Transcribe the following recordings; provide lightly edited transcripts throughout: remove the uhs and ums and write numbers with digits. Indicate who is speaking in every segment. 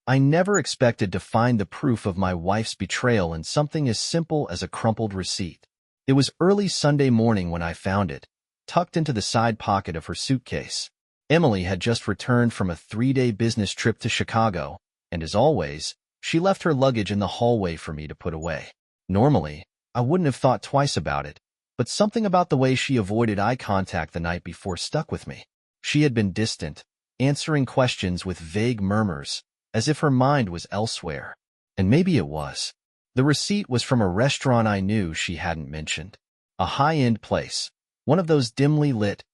Speaker 1: I never expected to find the proof of my wife's betrayal in something as simple as a crumpled receipt. It was early Sunday morning when I found it, tucked into the side pocket of her suitcase. Emily had just returned from a 3-day business trip to Chicago, and as always, she left her luggage in the hallway for me to put away. Normally, I wouldn't have thought twice about it, but something about the way she avoided eye contact the night before stuck with me. She had been distant, answering questions with vague murmurs, as if her mind was elsewhere. And maybe it was. The receipt was from a restaurant I knew she hadn't mentioned. A high-end place, one of those dimly lit,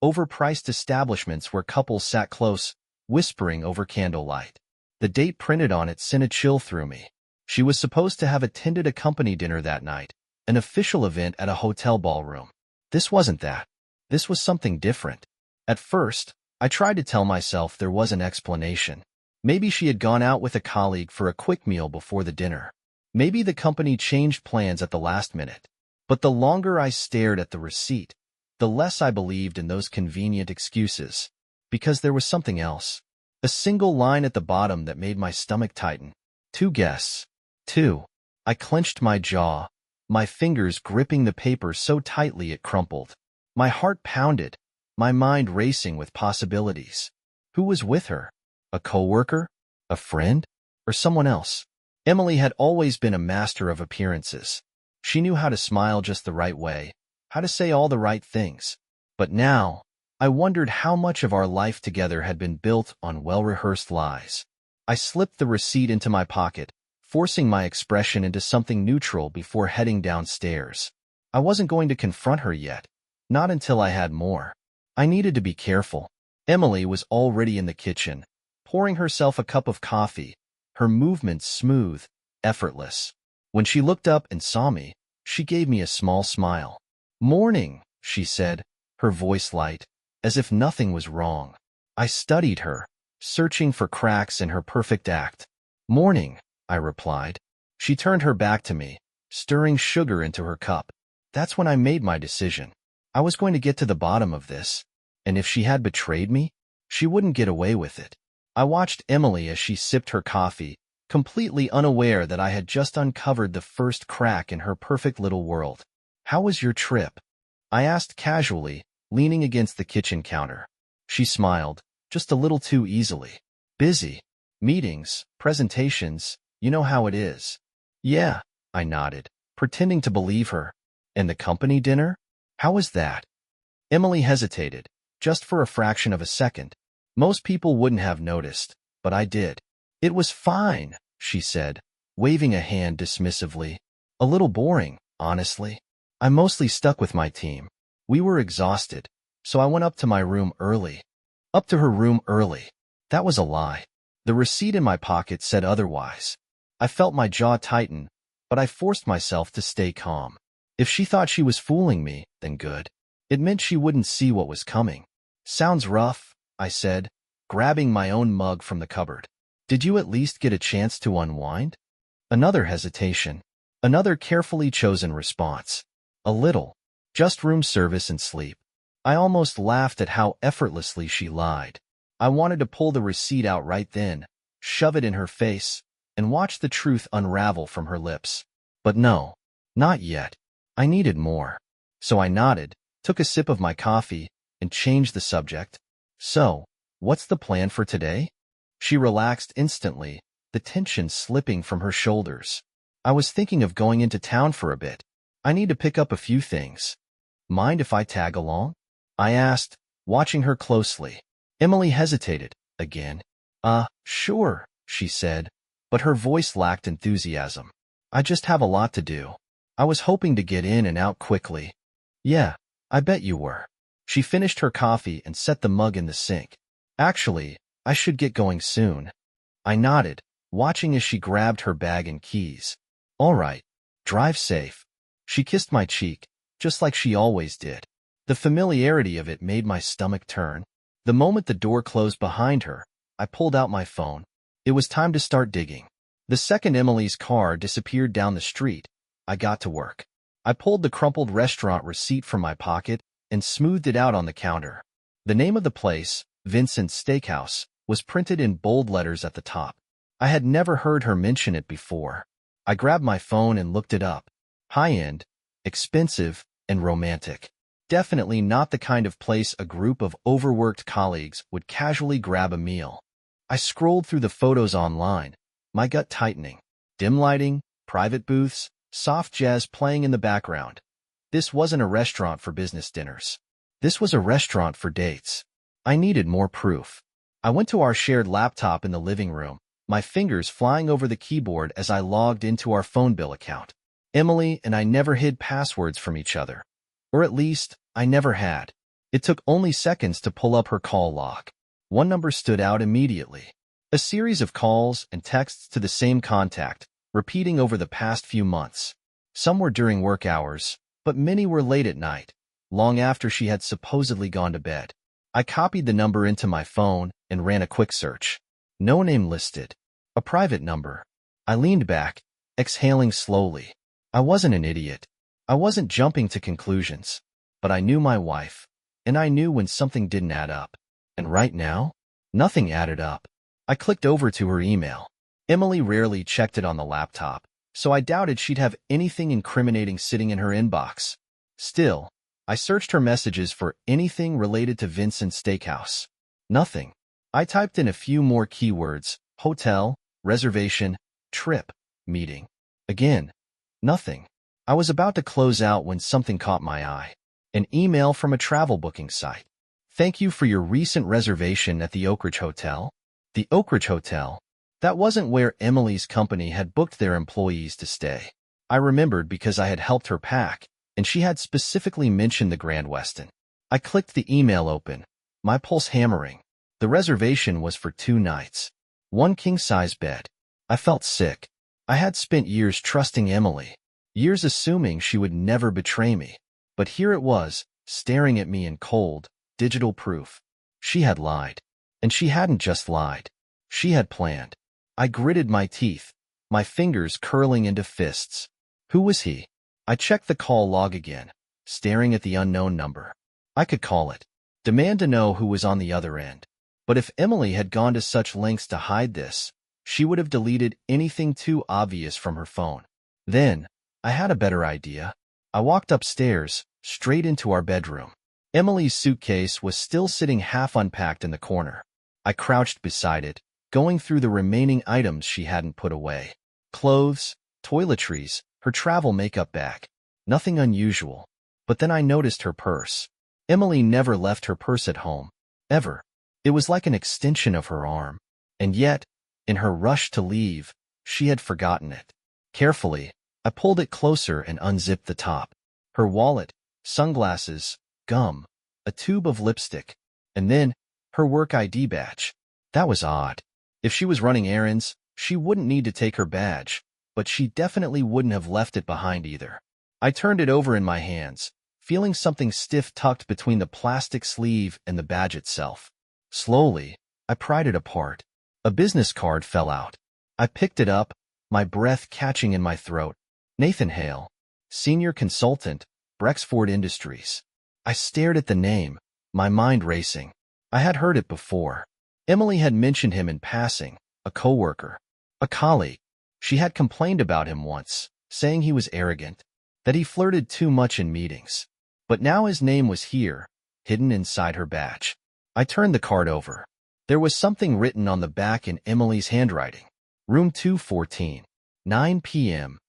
Speaker 1: overpriced establishments where couples sat close, whispering over candlelight. The date printed on it sent a chill through me. She was supposed to have attended a company dinner that night, an official event at a hotel ballroom. This wasn't that. This was something different. At first, I tried to tell myself there was an explanation. Maybe she had gone out with a colleague for a quick meal before the dinner. Maybe the company changed plans at the last minute. But the longer I stared at the receipt, the less I believed in those convenient excuses. Because there was something else. A single line at the bottom that made my stomach tighten. 2 guests. 2. I clenched my jaw, my fingers gripping the paper so tightly it crumpled. My heart pounded, my mind racing with possibilities. Who was with her? A coworker? A friend? Or someone else? Emily had always been a master of appearances. She knew how to smile just the right way, how to say all the right things. But now, I wondered how much of our life together had been built on well-rehearsed lies. I slipped the receipt into my pocket, forcing my expression into something neutral before heading downstairs. I wasn't going to confront her yet, not until I had more. I needed to be careful. Emily was already in the kitchen, pouring herself a cup of coffee, her movements smooth, effortless. When she looked up and saw me, she gave me a small smile. "Morning," she said, her voice light, as if nothing was wrong. I studied her, searching for cracks in her perfect act. "Morning," I replied. She turned her back to me, stirring sugar into her cup. That's when I made my decision. I was going to get to the bottom of this, and if she had betrayed me, she wouldn't get away with it. I watched Emily as she sipped her coffee, completely unaware that I had just uncovered the first crack in her perfect little world. "How was your trip?" I asked casually, leaning against the kitchen counter. She smiled, just a little too easily. "Busy. Meetings, presentations, you know how it is." "Yeah," I nodded, pretending to believe her. "And the company dinner? How was that?" Emily hesitated, just for a fraction of a second. Most people wouldn't have noticed, but I did. "It was fine," she said, waving a hand dismissively. "A little boring, honestly. I mostly stuck with my team. We were exhausted, so I went up to my room early." Up to her room early. That was a lie. The receipt in my pocket said otherwise. I felt my jaw tighten, but I forced myself to stay calm. If she thought she was fooling me, then good. It meant she wouldn't see what was coming. "Sounds rough," I said, grabbing my own mug from the cupboard. "Did you at least get a chance to unwind?" Another hesitation. Another carefully chosen response. "A little. Just room service and sleep." I almost laughed at how effortlessly she lied. I wanted to pull the receipt out right then, shove it in her face, and watch the truth unravel from her lips. But no, not yet. I needed more. So I nodded, took a sip of my coffee, and changed the subject. "So, what's the plan for today?" She relaxed instantly, the tension slipping from her shoulders. "I was thinking of going into town for a bit. I need to pick up a few things. Mind if I tag along?" I asked, watching her closely. Emily hesitated, again. Sure," she said, but her voice lacked enthusiasm. "I just have a lot to do. I was hoping to get in and out quickly." "Yeah, I bet you were." She finished her coffee and set the mug in the sink. "Actually, I should get going soon." I nodded, watching as she grabbed her bag and keys. "All right, drive safe." She kissed my cheek, just like she always did. The familiarity of it made my stomach turn. The moment the door closed behind her, I pulled out my phone. It was time to start digging. The second Emily's car disappeared down the street, I got to work. I pulled the crumpled restaurant receipt from my pocket and smoothed it out on the counter. The name of the place, Vincent's Steakhouse, was printed in bold letters at the top. I had never heard her mention it before. I grabbed my phone and looked it up. High-end, expensive, and romantic. Definitely not the kind of place a group of overworked colleagues would casually grab a meal. I scrolled through the photos online, my gut tightening. Dim lighting, private booths, soft jazz playing in the background. This wasn't a restaurant for business dinners. This was a restaurant for dates. I needed more proof. I went to our shared laptop in the living room, my fingers flying over the keyboard as I logged into our phone bill account. Emily and I never hid passwords from each other. Or at least, I never had. It took only seconds to pull up her call log. One number stood out immediately. A series of calls and texts to the same contact, repeating over the past few months. Some were during work hours, but many were late at night, long after she had supposedly gone to bed. I copied the number into my phone and ran a quick search. No name listed. A private number. I leaned back, exhaling slowly. I wasn't an idiot. I wasn't jumping to conclusions. But I knew my wife, and I knew when something didn't add up. And right now, nothing added up. I clicked over to her email. Emily rarely checked it on the laptop, so I doubted she'd have anything incriminating sitting in her inbox. Still, I searched her messages for anything related to Vincent's Steakhouse. Nothing. I typed in a few more keywords: hotel, reservation, trip, meeting. Again, nothing. I was about to close out when something caught my eye. An email from a travel booking site. Thank you for your recent reservation at the Oak Ridge Hotel. The Oak Ridge Hotel. That wasn't where Emily's company had booked their employees to stay. I remembered because I had helped her pack, and she had specifically mentioned the Grand Westin. I clicked the email open, my pulse hammering. The reservation was for 2 nights. 1 king-size bed. I felt sick. I had spent years trusting Emily, years assuming she would never betray me. But here it was, staring at me in cold, digital proof. She had lied. And she hadn't just lied. She had planned. I gritted my teeth, my fingers curling into fists. Who was he? I checked the call log again, staring at the unknown number. I could call it. Demand to know who was on the other end. But if Emily had gone to such lengths to hide this, she would have deleted anything too obvious from her phone. Then, I had a better idea. I walked upstairs, straight into our bedroom. Emily's suitcase was still sitting half unpacked in the corner. I crouched beside it, going through the remaining items she hadn't put away. Clothes, toiletries, her travel makeup bag. Nothing unusual. But then I noticed her purse. Emily never left her purse at home. Ever. It was like an extension of her arm. And yet, in her rush to leave, she had forgotten it. Carefully, I pulled it closer and unzipped the top. Her wallet, sunglasses, gum, a tube of lipstick, and then her work ID badge. That was odd. If she was running errands, she wouldn't need to take her badge, but she definitely wouldn't have left it behind either. I turned it over in my hands, feeling something stiff tucked between the plastic sleeve and the badge itself. Slowly, I pried it apart. A business card fell out. I picked it up, my breath catching in my throat. Nathan Hale, Senior Consultant, Brexford Industries. I stared at the name, my mind racing. I had heard it before. Emily had mentioned him in passing, a coworker, a colleague. She had complained about him once, saying he was arrogant, that he flirted too much in meetings. But now his name was here, hidden inside her badge. I turned the card over. There was something written on the back in Emily's handwriting. Room 214, 9 p.m.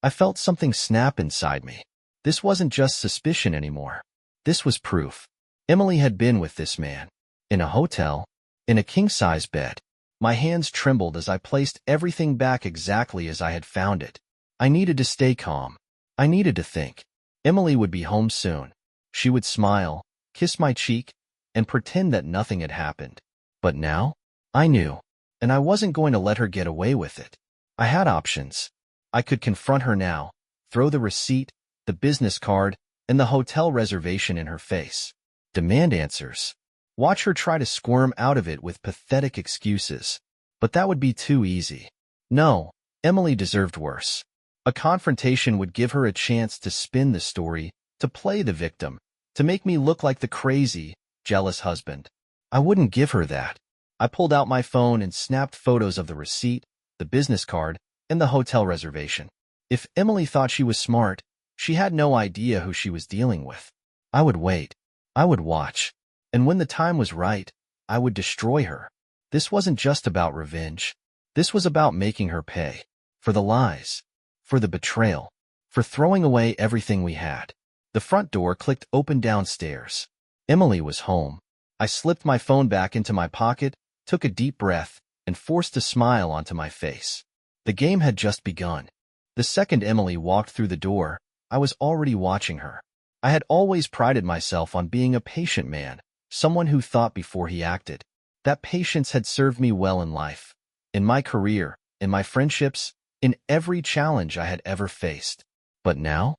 Speaker 1: I felt something snap inside me. This wasn't just suspicion anymore. This was proof. Emily had been with this man. In a hotel. In a king-size bed. My hands trembled as I placed everything back exactly as I had found it. I needed to stay calm. I needed to think. Emily would be home soon. She would smile, kiss my cheek, and pretend that nothing had happened. But now, I knew, and I wasn't going to let her get away with it. I had options. I could confront her now, throw the receipt, the business card, and the hotel reservation in her face. Demand answers. Watch her try to squirm out of it with pathetic excuses. But that would be too easy. No, Emily deserved worse. A confrontation would give her a chance to spin the story, to play the victim, to make me look like the crazy, jealous husband. I wouldn't give her that. I pulled out my phone and snapped photos of the receipt, the business card, and the hotel reservation. If Emily thought she was smart, she had no idea who she was dealing with. I would wait. I would watch. And when the time was right, I would destroy her. This wasn't just about revenge. This was about making her pay. For the lies. For the betrayal. For throwing away everything we had. The front door clicked open downstairs. Emily was home. I slipped my phone back into my pocket, took a deep breath, and forced a smile onto my face. The game had just begun. The second Emily walked through the door, I was already watching her. I had always prided myself on being a patient man, someone who thought before he acted. That patience had served me well in life, in my career, in my friendships, in every challenge I had ever faced. But now,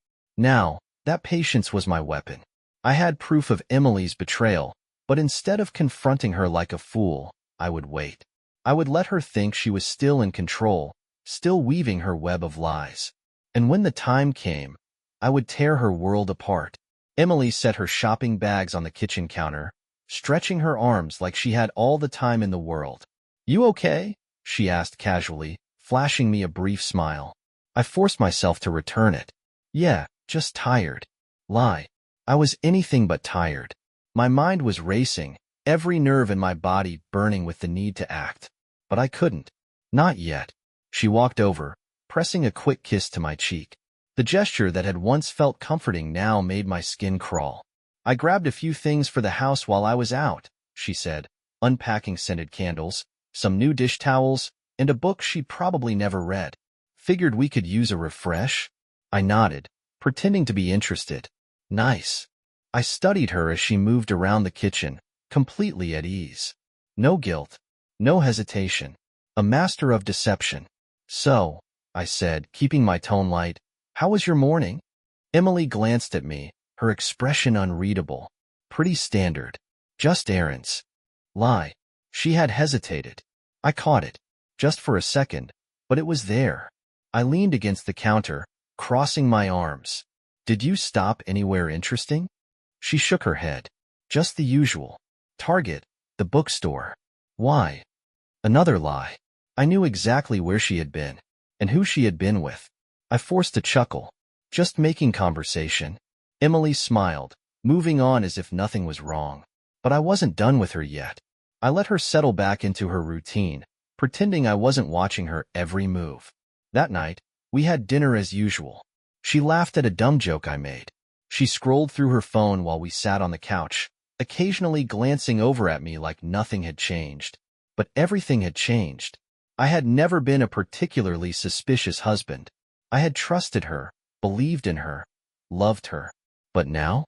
Speaker 1: that patience was my weapon. I had proof of Emily's betrayal, but instead of confronting her like a fool, I would wait. I would let her think she was still in control, still weaving her web of lies. And when the time came, I would tear her world apart. Emily set her shopping bags on the kitchen counter, stretching her arms like she had all the time in the world. "You okay?" she asked casually, flashing me a brief smile. I forced myself to return it. "Yeah, just tired." Lie. I was anything but tired. My mind was racing, every nerve in my body burning with the need to act. But I couldn't. Not yet. She walked over, pressing a quick kiss to my cheek. The gesture that had once felt comforting now made my skin crawl. "I grabbed a few things for the house while I was out," she said, unpacking scented candles, some new dish towels, and a book she'd probably never read. "Figured we could use a refresh?" I nodded, pretending to be interested. "Nice." I studied her as she moved around the kitchen, completely at ease. No guilt, no hesitation. A master of deception. "So," I said, keeping my tone light, "how was your morning?" Emily glanced at me, her expression unreadable. Pretty standard. Just errands. Lie. She had hesitated. I caught it. Just for a second, but it was there. I leaned against the counter, crossing my arms. "Did you stop anywhere interesting?" She shook her head. "Just the usual. Target, the bookstore." "Why?" Another lie. I knew exactly where she had been, and who she had been with. I forced a chuckle. "Just making conversation." Emily smiled, moving on as if nothing was wrong. But I wasn't done with her yet. I let her settle back into her routine, pretending I wasn't watching her every move. That night, we had dinner as usual. She laughed at a dumb joke I made. She scrolled through her phone while we sat on the couch, occasionally glancing over at me like nothing had changed. But everything had changed. I had never been a particularly suspicious husband. I had trusted her, believed in her, loved her. But now,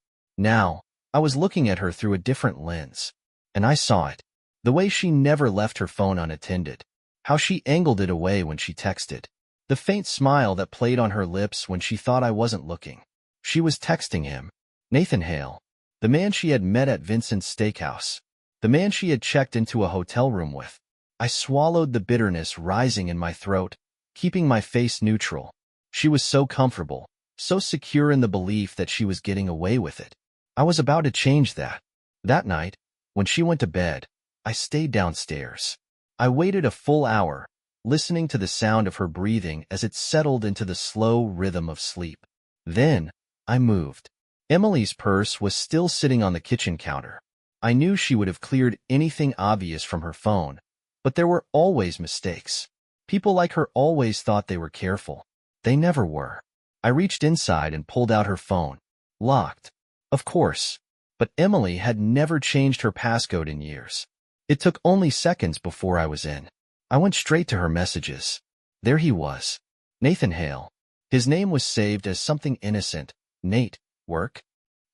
Speaker 1: I was looking at her through a different lens. And I saw it. The way she never left her phone unattended. How she angled it away when she texted. The faint smile that played on her lips when she thought I wasn't looking. She was texting him. Nathan Hale. The man she had met at Vincent's Steakhouse. The man she had checked into a hotel room with. I swallowed the bitterness rising in my throat, keeping my face neutral. She was so comfortable, so secure in the belief that she was getting away with it. I was about to change that. That night, when she went to bed, I stayed downstairs. I waited a full hour, listening to the sound of her breathing as it settled into the slow rhythm of sleep. Then, I moved. Emily's purse was still sitting on the kitchen counter. I knew she would have cleared anything obvious from her phone, but there were always mistakes. People like her always thought they were careful. They never were. I reached inside and pulled out her phone. Locked. Of course. But Emily had never changed her passcode in years. It took only seconds before I was in. I went straight to her messages. There he was. Nathan Hale. His name was saved as something innocent. Nate, work.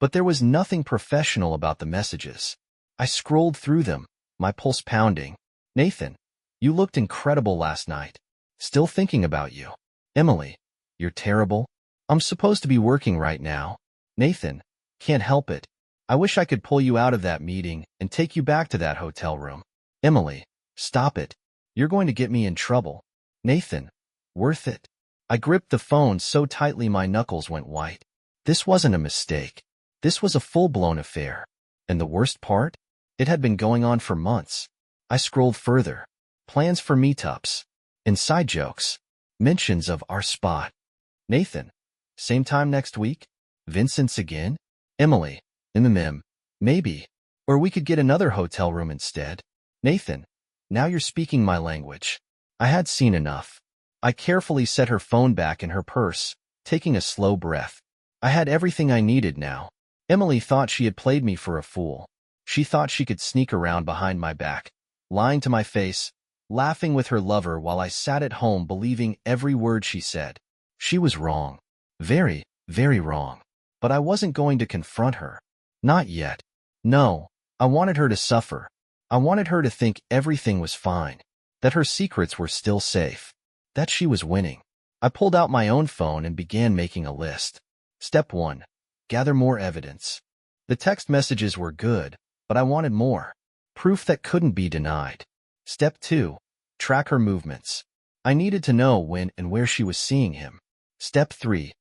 Speaker 1: But there was nothing professional about the messages. I scrolled through them, my pulse pounding. Nathan, you looked incredible last night. Still thinking about you. Emily, you're terrible. I'm supposed to be working right now. Nathan, can't help it. I wish I could pull you out of that meeting and take you back to that hotel room. Emily, stop it. You're going to get me in trouble. Nathan, worth it. I gripped the phone so tightly my knuckles went white. This wasn't a mistake. This was a full-blown affair. And the worst part? It had been going on for months. I scrolled further. Plans for meetups. Inside jokes. Mentions of our spot. Nathan. Same time next week? Vincent's again? Emily. Maybe. Or we could get another hotel room instead. Nathan. Now you're speaking my language. I had seen enough. I carefully set her phone back in her purse, taking a slow breath. I had everything I needed now. Emily thought she had played me for a fool. She thought she could sneak around behind my back, lying to my face, laughing with her lover while I sat at home believing every word she said. She was wrong. Very, very wrong. But I wasn't going to confront her. Not yet. No, I wanted her to suffer. I wanted her to think everything was fine, that her secrets were still safe, that she was winning. I pulled out my own phone and began making a list. Step 1. Gather more evidence. The text messages were good, but I wanted more. Proof that couldn't be denied. Step 2. Track her movements. I needed to know when and where she was seeing him. Step 3.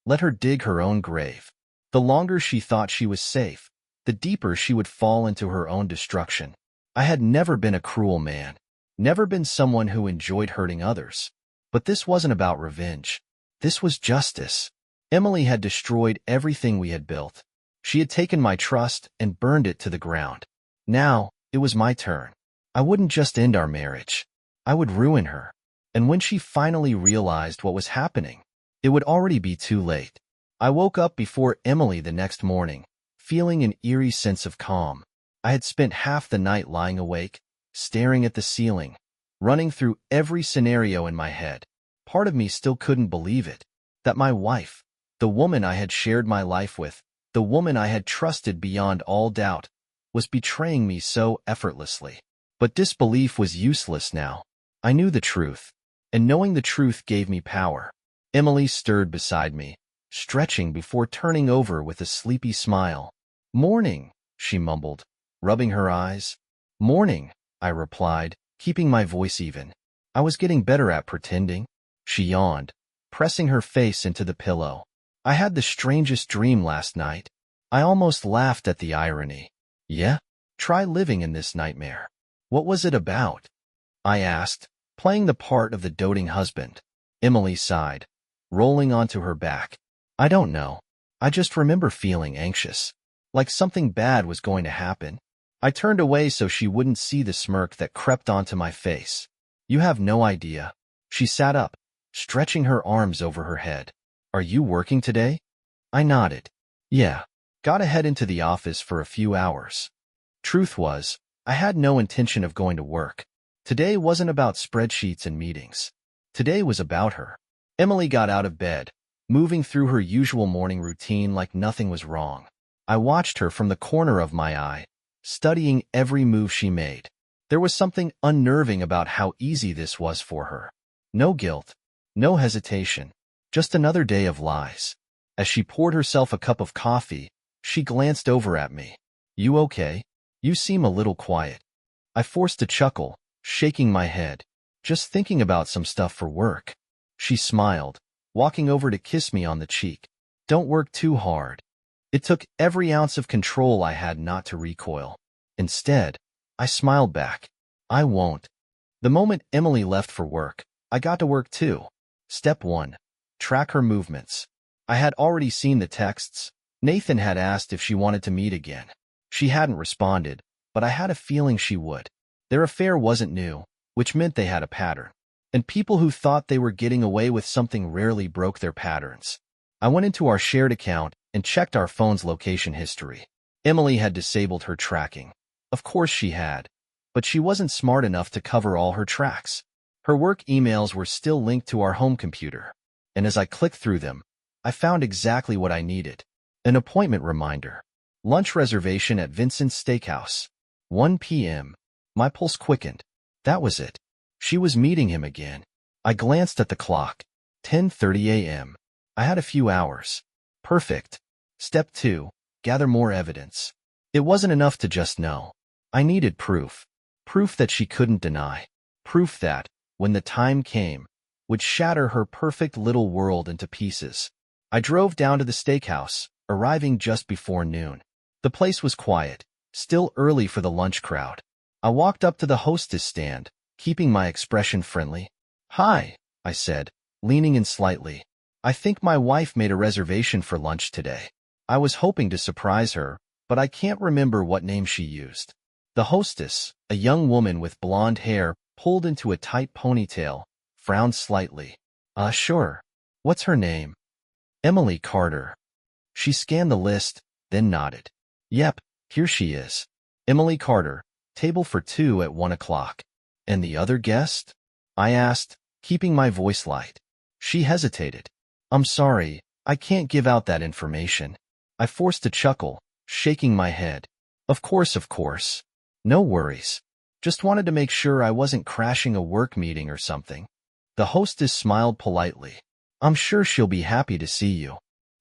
Speaker 1: Let her dig her own grave. The longer she thought she was safe, the deeper she would fall into her own destruction. I had never been a cruel man, never been someone who enjoyed hurting others. But this wasn't about revenge. This was justice. Emily had destroyed everything we had built. She had taken my trust and burned it to the ground. Now, it was my turn. I wouldn't just end our marriage. I would ruin her. And when she finally realized what was happening, it would already be too late. I woke up before Emily the next morning, feeling an eerie sense of calm. I had spent half the night lying awake, staring at the ceiling, running through every scenario in my head. Part of me still couldn't believe it, that my wife, the woman I had shared my life with, the woman I had trusted beyond all doubt, was betraying me so effortlessly. But disbelief was useless now. I knew the truth, and knowing the truth gave me power. Emily stirred beside me, stretching before turning over with a sleepy smile. "Morning," she mumbled, rubbing her eyes. "Morning," I replied, keeping my voice even. I was getting better at pretending. She yawned, pressing her face into the pillow. "I had the strangest dream last night." I almost laughed at the irony. "Yeah? Try living in this nightmare." "What was it about?" I asked, playing the part of the doting husband. Emily sighed, rolling onto her back. "I don't know. I just remember feeling anxious, like something bad was going to happen." I turned away so she wouldn't see the smirk that crept onto my face. "You have no idea." She sat up, stretching her arms over her head. "Are you working today?" I nodded. "Yeah. Gotta head into the office for a few hours." Truth was, I had no intention of going to work. Today wasn't about spreadsheets and meetings. Today was about her. Emily got out of bed, moving through her usual morning routine like nothing was wrong. I watched her from the corner of my eye, studying every move she made. There was something unnerving about how easy this was for her. No guilt, no hesitation, just another day of lies. As she poured herself a cup of coffee, she glanced over at me. "You okay? You seem a little quiet." I forced a chuckle, shaking my head. "Just thinking about some stuff for work." She smiled, walking over to kiss me on the cheek. "Don't work too hard." It took every ounce of control I had not to recoil. Instead, I smiled back. "I won't." The moment Emily left for work, I got to work too. Step 1. Track her movements. I had already seen the texts. Nathan had asked if she wanted to meet again. She hadn't responded, but I had a feeling she would. Their affair wasn't new, which meant they had a pattern. And people who thought they were getting away with something rarely broke their patterns. I went into our shared account and checked our phone's location history. Emily had disabled her tracking. Of course she had, but she wasn't smart enough to cover all her tracks. Her work emails were still linked to our home computer, and as I clicked through them, I found exactly what I needed. An appointment reminder. Lunch reservation at Vincent's Steakhouse. 1 p.m. My pulse quickened. That was it. She was meeting him again. I glanced at the clock. 10:30 a.m. I had a few hours. Perfect. Step 2. Gather more evidence. It wasn't enough to just know. I needed proof. Proof that she couldn't deny. Proof that, when the time came, would shatter her perfect little world into pieces. I drove down to the steakhouse, arriving just before noon. The place was quiet, still early for the lunch crowd. I walked up to the hostess stand, keeping my expression friendly. "Hi," I said, leaning in slightly. "I think my wife made a reservation for lunch today. I was hoping to surprise her, but I can't remember what name she used." The hostess, a young woman with blonde hair pulled into a tight ponytail, frowned slightly. Sure. What's her name?" "Emily Carter." She scanned the list, then nodded. "Yep, here she is. Emily Carter, table for 2 at 1 o'clock. "And the other guest?" I asked, keeping my voice light. She hesitated. "I'm sorry, I can't give out that information." I forced a chuckle, shaking my head. Of course. No worries. Just wanted to make sure I wasn't crashing a work meeting or something." The hostess smiled politely. "I'm sure she'll be happy to see you."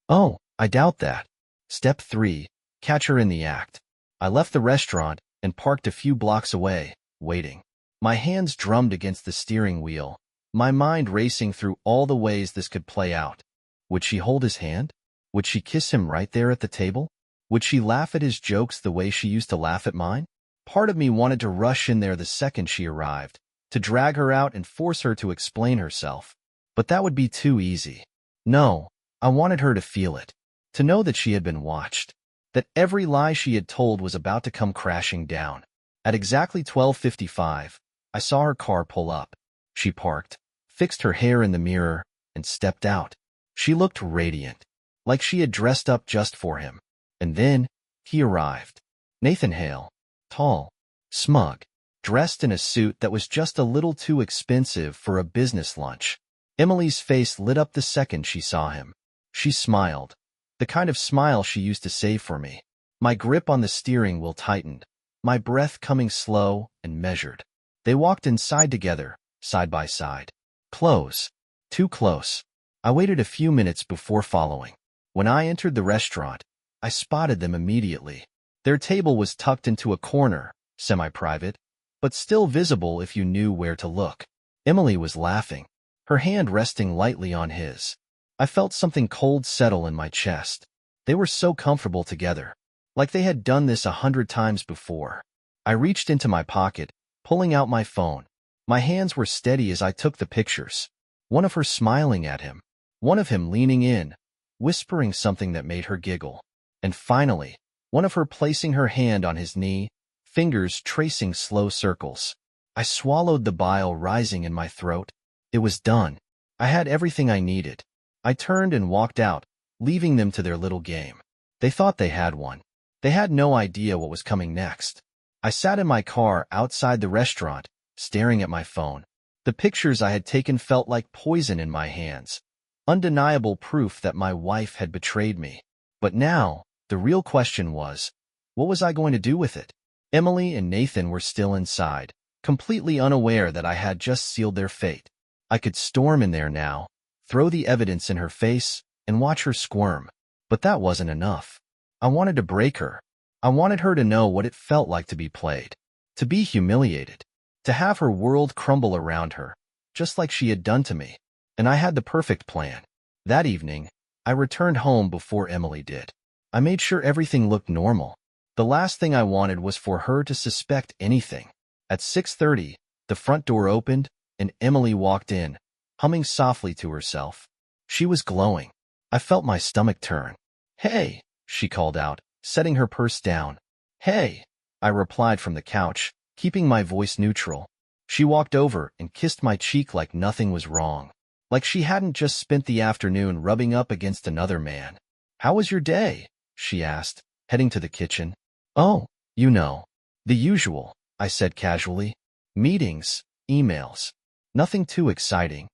Speaker 1: "Oh, I doubt that." Step 3. Catch her in the act. I left the restaurant and parked a few blocks away, waiting. My hands drummed against the steering wheel, my mind racing through all the ways this could play out. Would she hold his hand? Would she kiss him right there at the table? Would she laugh at his jokes the way she used to laugh at mine? Part of me wanted to rush in there the second she arrived, to drag her out and force her to explain herself. But that would be too easy. No, I wanted her to feel it, to know that she had been watched, that every lie she had told was about to come crashing down. At exactly 12:55, I saw her car pull up. She parked, fixed her hair in the mirror, and stepped out. She looked radiant, like she had dressed up just for him. And then, he arrived. Nathan Hale, tall, smug, dressed in a suit that was just a little too expensive for a business lunch. Emily's face lit up the second she saw him. She smiled, the kind of smile she used to save for me. My grip on the steering wheel tightened, my breath coming slow and measured. They walked inside together, side by side. Close. Too close. I waited a few minutes before following. When I entered the restaurant, I spotted them immediately. Their table was tucked into a corner, semi-private, but still visible if you knew where to look. Emily was laughing, her hand resting lightly on his. I felt something cold settle in my chest. They were so comfortable together, like they had done this 100 times before. I reached into my pocket, pulling out my phone. My hands were steady as I took the pictures. One of her smiling at him, one of him leaning in, whispering something that made her giggle. And finally, one of her placing her hand on his knee, fingers tracing slow circles. I swallowed the bile rising in my throat. It was done. I had everything I needed. I turned and walked out, leaving them to their little game. They thought they had one. They had no idea what was coming next. I sat in my car outside the restaurant, staring at my phone. The pictures I had taken felt like poison in my hands, undeniable proof that my wife had betrayed me. But now, the real question was, what was I going to do with it? Emily and Nathan were still inside, completely unaware that I had just sealed their fate. I could storm in there now, throw the evidence in her face, and watch her squirm. But that wasn't enough. I wanted to break her. I wanted her to know what it felt like to be played, to be humiliated, to have her world crumble around her, just like she had done to me. And I had the perfect plan. That evening, I returned home before Emily did. I made sure everything looked normal. The last thing I wanted was for her to suspect anything. At 6:30, the front door opened, and Emily walked in, humming softly to herself. She was glowing. I felt my stomach turn. "Hey," she called out, setting her purse down. "Hey," I replied from the couch, keeping my voice neutral. She walked over and kissed my cheek like nothing was wrong, like she hadn't just spent the afternoon rubbing up against another man. "How was your day?" she asked, heading to the kitchen. "Oh, you know, the usual," I said casually. "Meetings, emails, nothing too exciting."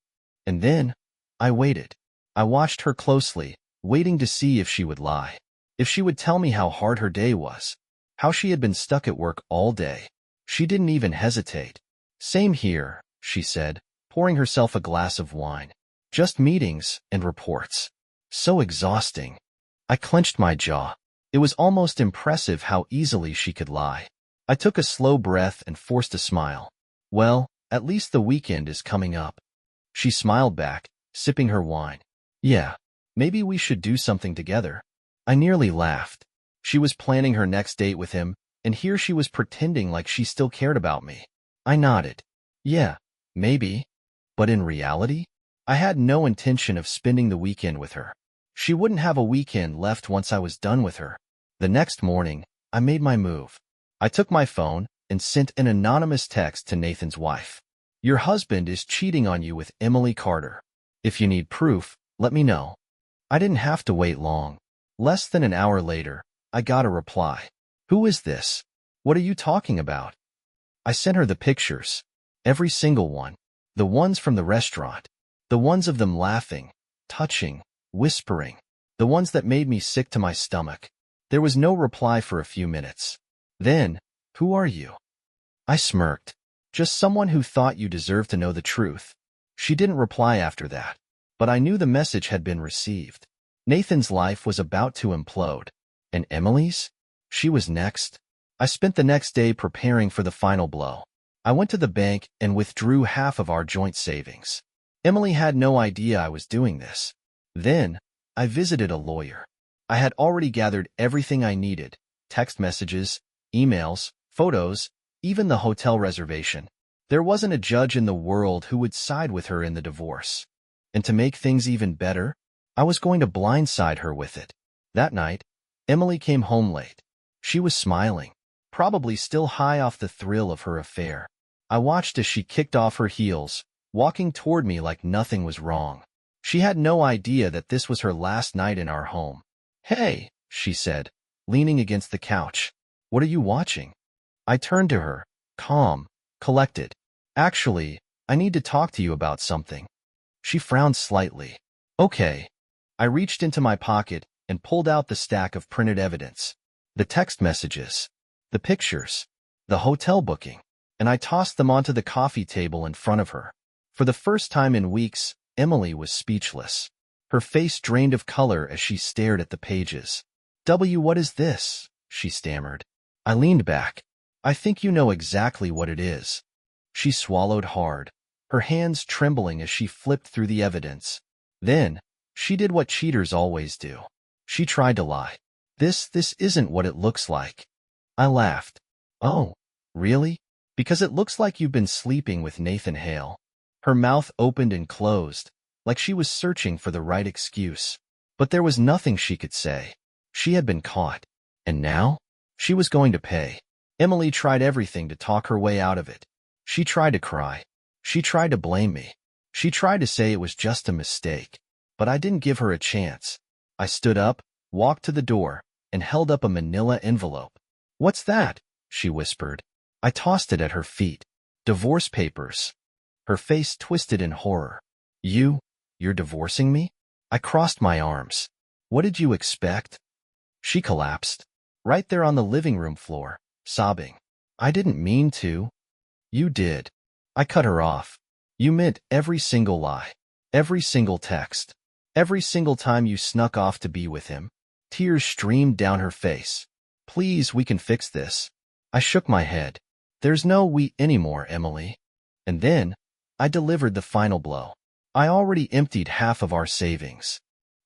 Speaker 1: And then, I waited. I watched her closely, waiting to see if she would lie, if she would tell me how hard her day was, how she had been stuck at work all day. She didn't even hesitate. "Same here," she said, pouring herself a glass of wine. "Just meetings and reports. So exhausting." I clenched my jaw. It was almost impressive how easily she could lie. I took a slow breath and forced a smile. "Well, at least the weekend is coming up." She smiled back, sipping her wine. "Yeah, maybe we should do something together." I nearly laughed. She was planning her next date with him, And here she was pretending like she still cared about me. I nodded. Yeah, maybe. But in reality, I had no intention of spending the weekend with her. She wouldn't have a weekend left once I was done with her. The next morning, I made my move. I took my phone and sent an anonymous text to Nathan's wife. Your husband is cheating on you with Emily Carter. If you need proof, let me know. I didn't have to wait long. Less than an hour later, I got a reply. Who is this? What are you talking about? I sent her the pictures. Every single one. The ones from the restaurant. The ones of them laughing, touching, whispering. The ones that made me sick to my stomach. There was no reply for a few minutes. Then, who are you? I smirked. Just someone who thought you deserved to know the truth. She didn't reply after that, but I knew the message had been received. Nathan's life was about to implode. And Emily's? She was next. I spent the next day preparing for the final blow. I went to the bank and withdrew half of our joint savings. Emily had no idea I was doing this. Then, I visited a lawyer. I had already gathered everything I needed: text messages, emails, photos, even the hotel reservation. There wasn't a judge in the world who would side with her in the divorce. And to make things even better, I was going to blindside her with it. That night, Emily came home late. She was smiling, probably still high off the thrill of her affair. I watched as she kicked off her heels, walking toward me like nothing was wrong. She had no idea that this was her last night in our home. Hey, she said, leaning against the couch. What are you watching? I turned to her, calm, collected. Actually, I need to talk to you about something. She frowned slightly. Okay. I reached into my pocket and pulled out the stack of printed evidence. The text messages, the pictures, the hotel booking, and I tossed them onto the coffee table in front of her. For the first time in weeks, Emily was speechless. Her face drained of color as she stared at the pages. What is this? She stammered. I leaned back. I think you know exactly what it is. She swallowed hard, her hands trembling as she flipped through the evidence. Then, she did what cheaters always do. She tried to lie. This isn't what it looks like. I laughed. Oh, really? Because it looks like you've been sleeping with Nathan Hale. Her mouth opened and closed, like she was searching for the right excuse. But there was nothing she could say. She had been caught. And now? She was going to pay. Emily tried everything to talk her way out of it. She tried to cry. She tried to blame me. She tried to say it was just a mistake. But I didn't give her a chance. I stood up, walked to the door, and held up a manila envelope. What's that? She whispered. I tossed it at her feet. Divorce papers. Her face twisted in horror. You're divorcing me? I crossed my arms. What did you expect? She collapsed. Right there on the living room floor, sobbing. I didn't mean to. You did. I cut her off. You meant every single lie. Every single text. Every single time you snuck off to be with him. Tears streamed down her face. Please, we can fix this. I shook my head. There's no we anymore, Emily. And then, I delivered the final blow. I already emptied half of our savings.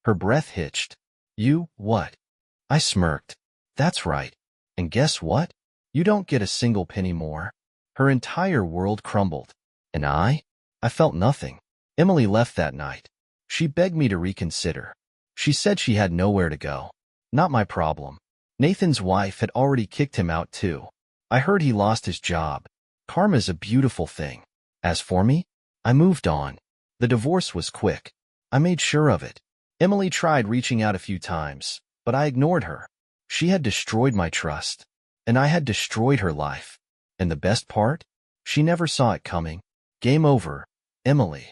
Speaker 1: Her breath hitched. You, what? I smirked. That's right. And guess what? You don't get a single penny more. Her entire world crumbled. And I felt nothing. Emily left that night. She begged me to reconsider. She said she had nowhere to go. Not my problem. Nathan's wife had already kicked him out too. I heard he lost his job. Karma's a beautiful thing. As for me, I moved on. The divorce was quick. I made sure of it. Emily tried reaching out a few times, but I ignored her. She had destroyed my trust, and I had destroyed her life. And the best part? She never saw it coming. Game over, Emily.